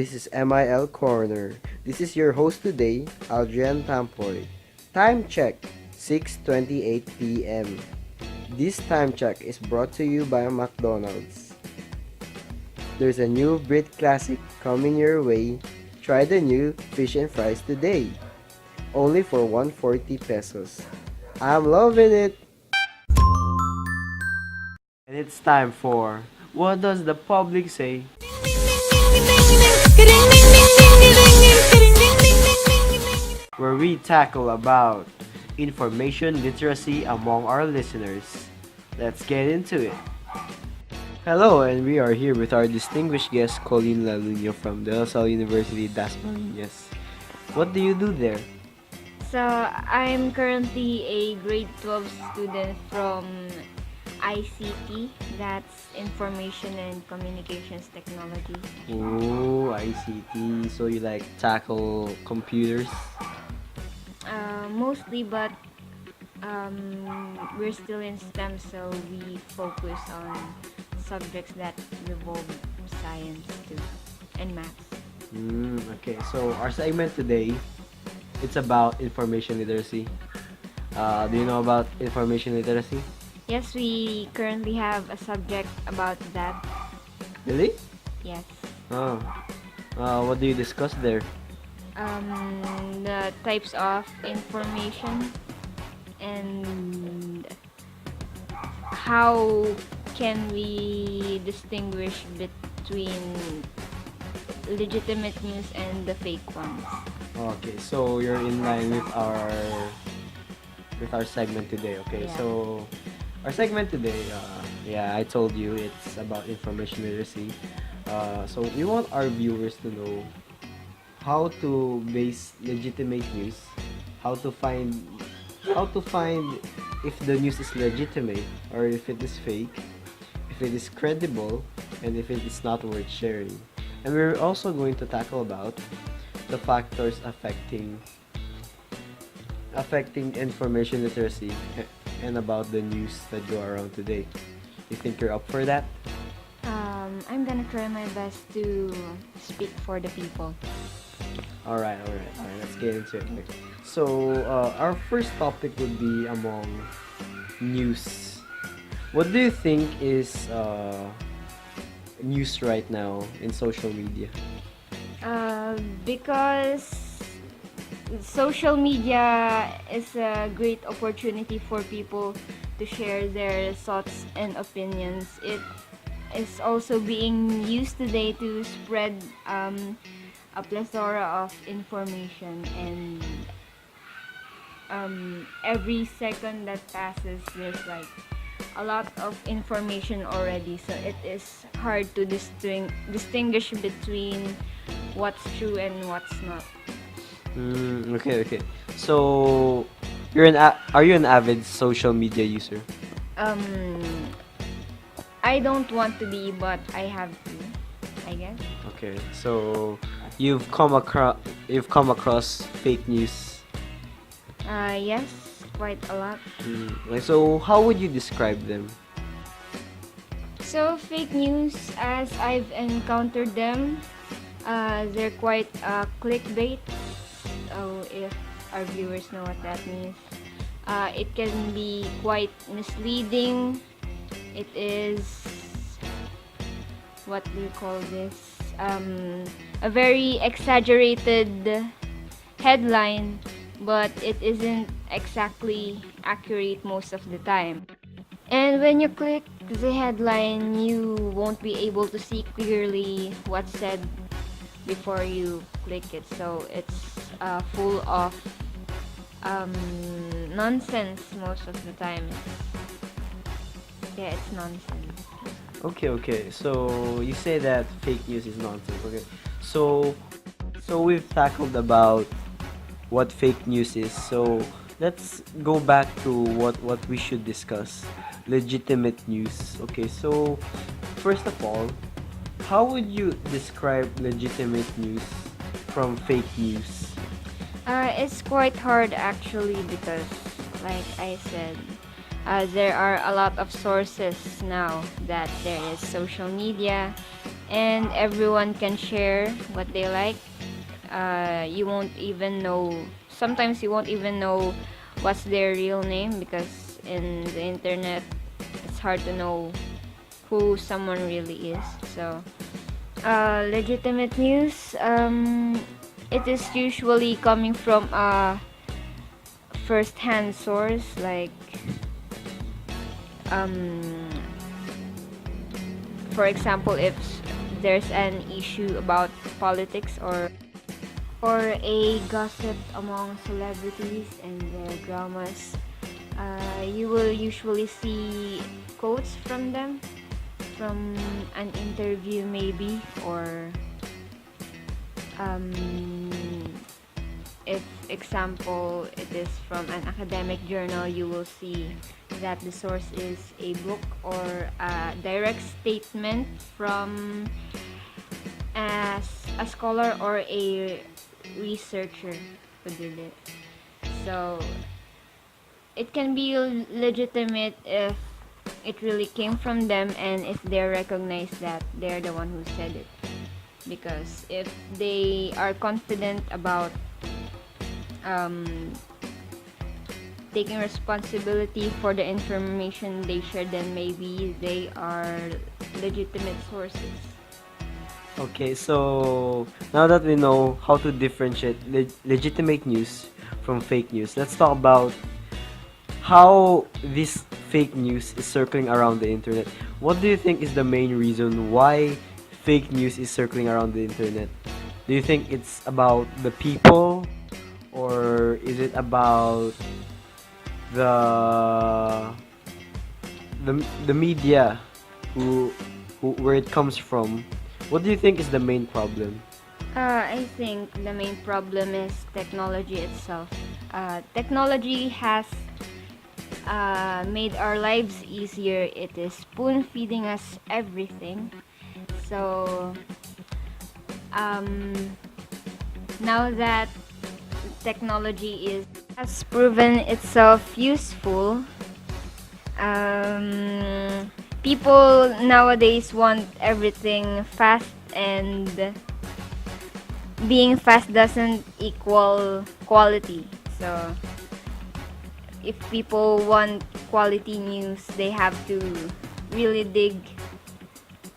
this is MIL Corner. This is your host today, Adrian Tampoy. Time check, 6:28 p.m. This time check is brought to you by McDonald's. There's a new Brit Classic coming your way. Try the new fish and fries today. Only for 140 pesos. I'm loving it! And it's time for What Does the Public Say? Where we tackle about information literacy among our listeners. Let's get into it. Hello, and we are here with our distinguished guest, Colleen Laluño from De La Salle University, Dasmariñas. What do you do there? So, I'm currently a grade 12 student from ICT, that's Information and Communications Technology. Oh, ICT. So you like tackle computers? Mostly, but we're still in STEM, so we focus on subjects that revolve science too, and maths. Okay, so our segment today, it's about information literacy. Do you know about information literacy? Yes, we currently have a subject about that. Really? Yes. Oh. What do you discuss there? The types of information and how can we distinguish between legitimate news and the fake ones. Okay, so you're in line with our segment today. Okay, Yeah. so our segment today, yeah, I told you it's about information literacy. So we want our viewers to know how to base legitimate news, how to find if the news is legitimate or if it is fake, if it is credible, and if it is not worth sharing. And we're also going to tackle about the factors affecting information literacy and about the news that go around today. You think you're up for that? I'm gonna try my best to speak for the people. Alright, let's get into it. Okay. So, our first topic would be among news. What do you think is news right now in social media? Because social media is a great opportunity for people to share their thoughts and opinions. It is also being used today to spread a plethora of information, and every second that passes there's like a lot of information already, so it is hard to distinguish between what's true and what's not. Okay. So, are you an avid social media user? I don't want to be, but I have to, I guess. Okay, so you've come across fake news. Yes, quite a lot. So how would you describe them? So fake news, as I've encountered them, they're quite clickbait. Oh, if our viewers know what that means. It can be quite misleading. It is, what do you call this? A very exaggerated headline, but it isn't exactly accurate most of the time. And when you click the headline, you won't be able to see clearly what's said before you click it. So it's full of nonsense most of the time. Yeah, it's nonsense. Okay. So you say that fake news is nonsense. Okay. So we've tackled about what fake news is. So let's go back to what we should discuss. Legitimate news. Okay. So first of all, how would you describe legitimate news from fake news? It's quite hard actually because, like I said, there are a lot of sources now that there is social media and everyone can share what they like. You won't even know, sometimes you won't even know what's their real name, because in the internet it's hard to know who someone really is. So legitimate news, it is usually coming from a first-hand source, like um, for example, if there's an issue about politics, or a gossip among celebrities and their dramas, you will usually see quotes from them, from an interview maybe, or um, if example it is from an academic journal, you will see that the source is a book or a direct statement from as a scholar or a researcher who did it. So it can be legitimate if it really came from them, and if they recognize that they're the one who said it. Because if they are confident about um, taking responsibility for the information they share, then maybe they are legitimate sources. Okay, so now that we know how to differentiate legitimate news from fake news, let's talk about how this fake news is circling around the internet. What do you think is the main reason why fake news is circling around the internet? Do you think it's about the people, or is it about the the media who where it comes from? What do you think is the main problem? I think the main problem is technology itself. Technology has made our lives easier. It is spoon feeding us everything. So um, now that technology has proven itself useful, people nowadays want everything fast, and being fast doesn't equal quality. So if people want quality news, they have to really dig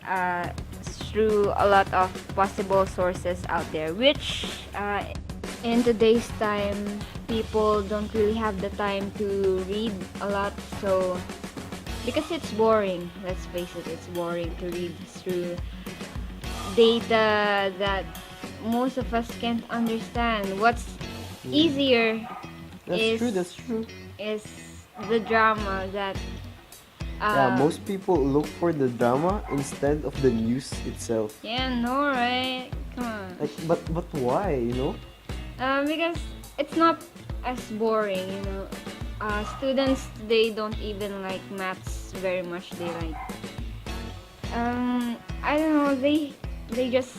uh, through a lot of possible sources out there, which in today's time, people don't really have the time to read a lot. So because it's boring, let's face it, it's boring to read through data that most of us can't understand. What's easier That's is true. That's true. is the drama that Yeah, um most people look for the drama instead of the news itself. yeah, no, right? Come on. Like, but why? You know? Because it's not as boring, you know. Students today don't even like maths very much. They like I don't know, they just,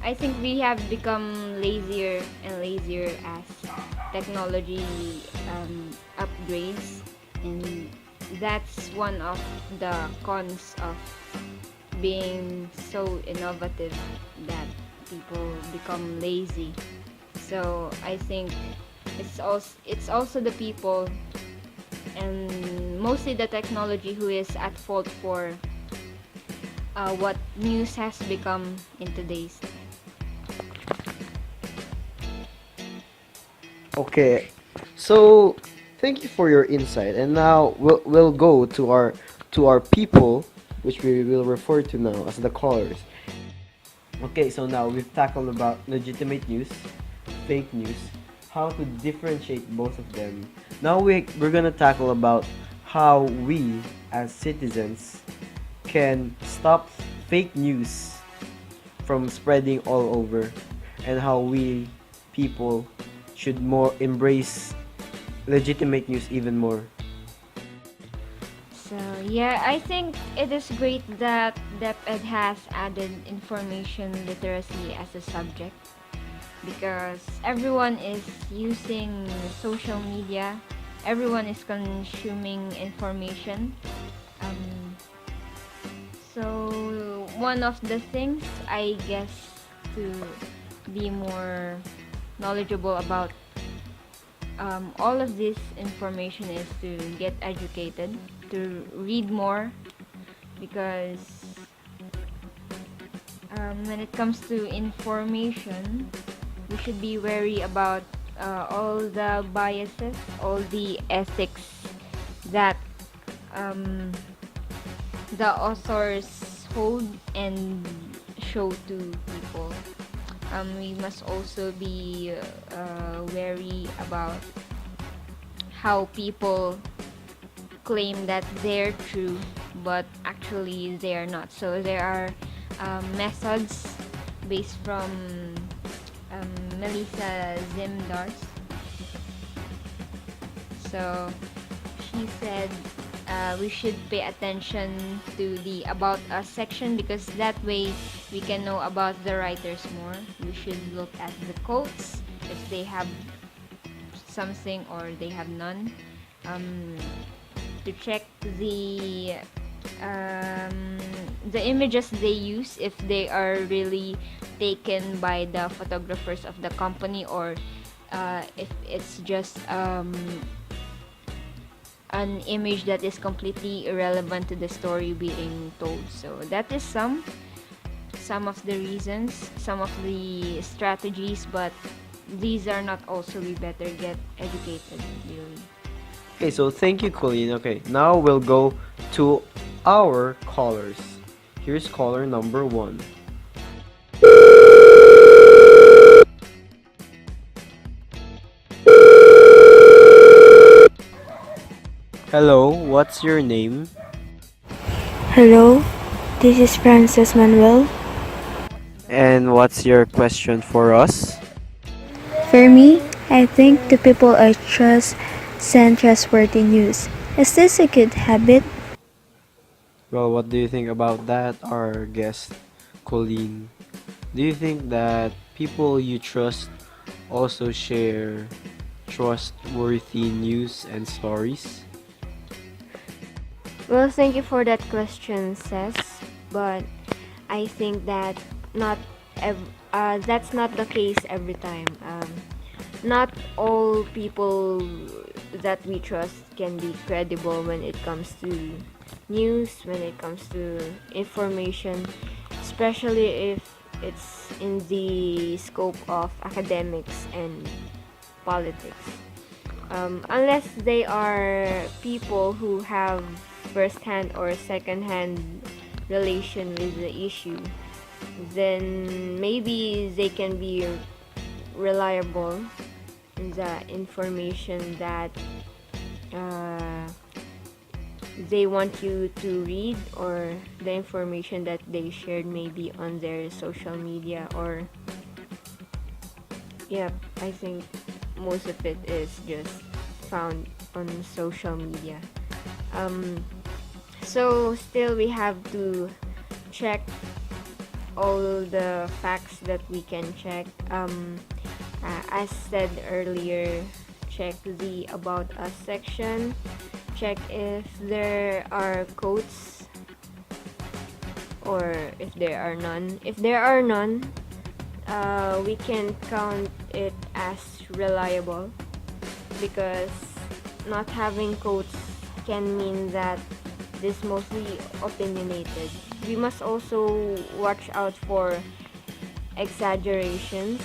I think we have become lazier and lazier as technology upgrades, and that's one of the cons of being so innovative, that people become lazy. So I think it's also the people, and mostly the technology, who is at fault for what news has become in today's time. Okay, so thank you for your insight, and now we'll go to our people, which we will refer to now as the callers. Okay, so now we've tackled about legitimate news, fake news, how to differentiate both of them. Now we're gonna tackle about how we as citizens can stop fake news from spreading all over, and how we people should more embrace legitimate news even more. So yeah, I think it is great that DepEd has added information literacy as a subject, because everyone is using social media, everyone is consuming information. Um, so one of the things, I guess, to be more knowledgeable about all of this information is to get educated, to read more, because when it comes to information, we should be wary about all the biases, all the ethics that um, the authors hold and show to people. We must also be wary about how people claim that they're true, but actually they are not. So there are methods based from Melissa Zimdars. So she said we should pay attention to the About Us section, because that way we can know about the writers more. We should look at the quotes if they have something or they have none. To check the images they use, if they are really taken by the photographers of the company, or if it's just an image that is completely irrelevant to the story being told. So that is some of the reasons, some of the strategies, but these are not also. We better get educated, really. Okay, so thank you, Colleen. Okay, now we'll go to our callers. Here's caller number 1. Hello, what's your name? Hello, this is Francis Manuel. And what's your question for us? For me, I think the people I trust send trustworthy news. Is this a good habit? Well, what do you think about that, our guest, Colleen? Do you think that people you trust also share trustworthy news and stories? Well, thank you for that question, Cess. But I think that not that's not the case every time. Not all people that we trust can be credible when it comes to news, when it comes to information, especially if it's in the scope of academics and politics. Unless they are people who have first-hand or second-hand relation with the issue, then maybe they can be reliable in the information that uh, they want you to read, or the information that they shared maybe on their social media. Or yeah, I think most of it is just found on social media. So still we have to check all the facts that we can check. As said earlier, check the About Us section. Check if there are quotes or if there are none. If there are none, we can count it as reliable, because not having quotes can mean that this is mostly opinionated. We must also watch out for exaggerations,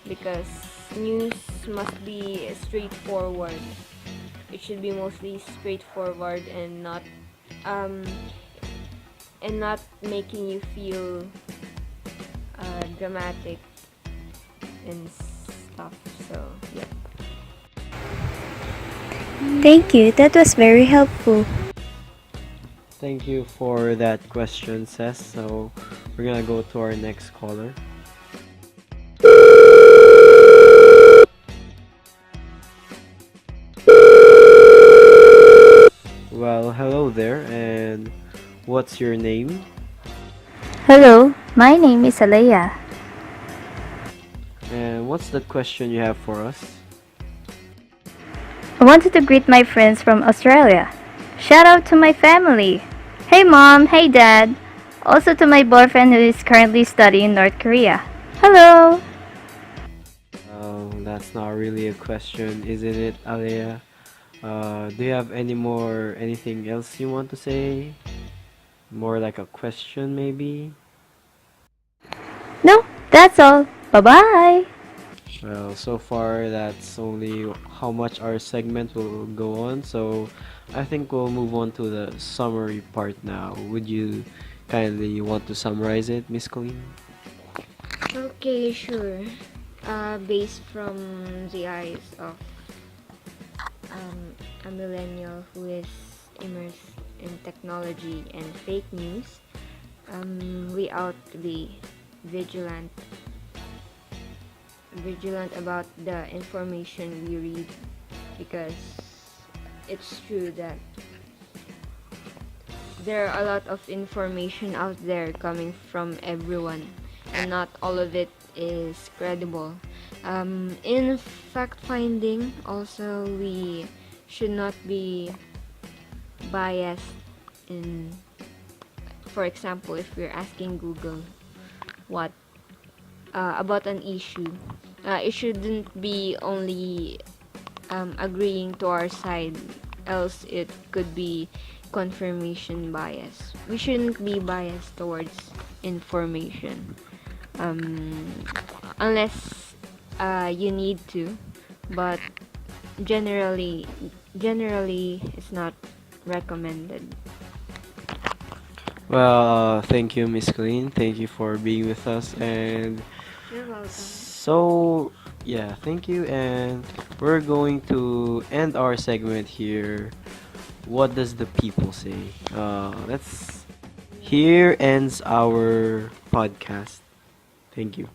because news must be straightforward. It should be mostly straightforward and not making you feel dramatic and stuff. So yeah. Thank you, that was very helpful. Thank you for that question, Seth. So we're gonna go to our next caller. Well, hello there, and what's your name? Hello, my name is Alea. And what's the question you have for us? I wanted to greet my friends from Australia. Shout out to my family. Hey mom, hey dad. Also to my boyfriend who is currently studying in North Korea. Hello! That's not really a question, isn't it, Alea? Do you have anything else you want to say? More like a question, maybe? No, that's all. Bye bye! Well, so far that's only how much our segment will go on, so I think we'll move on to the summary part now. Would you kindly want to summarize it, Miss Colleen? Okay, sure. Based from the eyes of a millennial who is immersed in technology and fake news, we ought to be vigilant, vigilant about the information we read, because it's true that there are a lot of information out there coming from everyone, and not all of it is credible. In fact finding, also, we should not be biased in, for example, if we're asking Google what about an issue, it shouldn't be only agreeing to our side, else it could be confirmation bias. We shouldn't be biased towards information, um, unless you need to, but generally, generally it's not recommended. Well, thank you, Miss Colleen. Thank you for being with us. And You're welcome. so, yeah, thank you. And we're going to end our segment here. What does the people say? Let's. Here ends our podcast. Thank you.